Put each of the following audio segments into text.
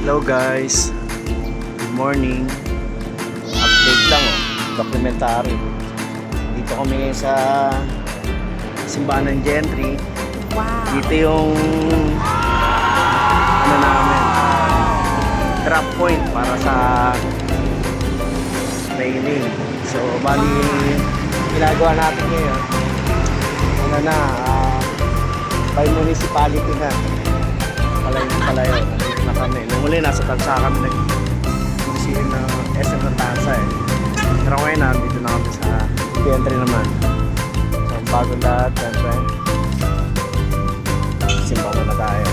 Hello guys, good morning. Update lang documentary. Dito kami sa simbahan ng Gentry. Wow. Dito yung namin, drop point para sa training. So bali ginagawa natin ngayon by municipality na palayo na kami. Nung muli nasa Tansa kami nag-museum ng SM ng Tansa pero ngayon nandito na kami sa Gentry naman. So bagong lahat, siyempre simba na tayo.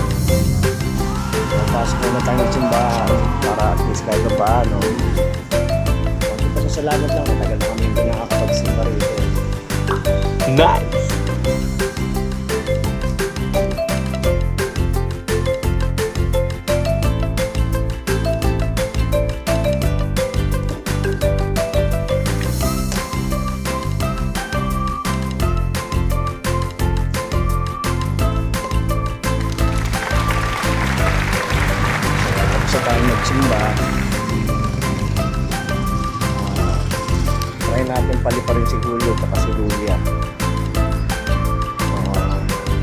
So pasok na tayo ng simbahan para at least kahit paano salamat lang, matagal na kami hindi nakakapagsimba rito. Nice! Tapos tayo magsimba. Try natin paliparin si Julio at si Julia.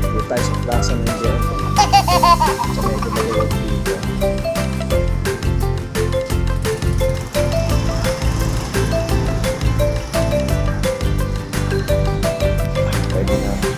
Dito tayo sa plaza ng Gentry. So medyo maliwag dito. Pwede na rin.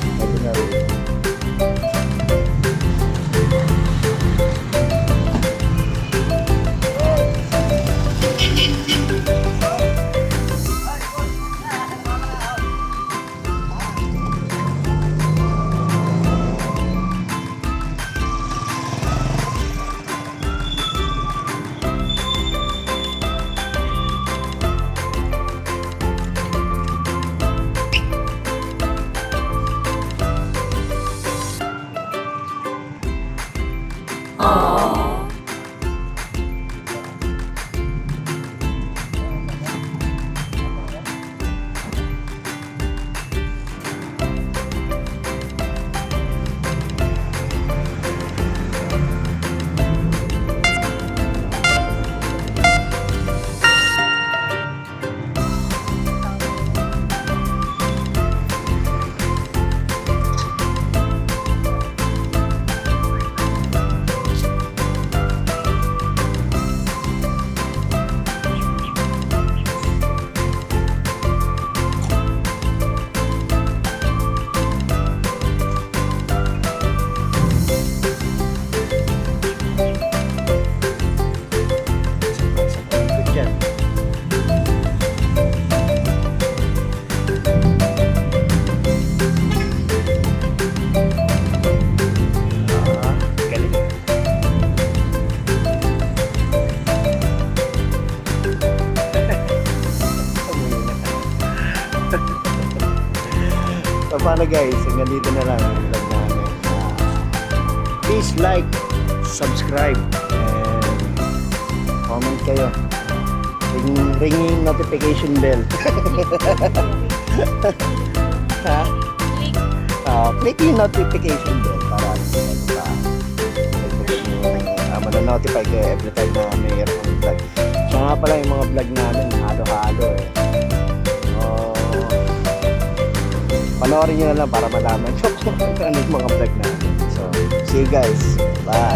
So paano guys, hanggang dito na lang ang vlog namin. Please like, subscribe, and comment kayo. Ringing notification bell. Ha? Click yung notification bell para mana-notify kayo every time na mayroon ang vlog. So nga pala yung mga vlog namin, halo-halo panoorin nyo na lang para malaman kung ano yung mga vlog natin. So, see you guys. Bye!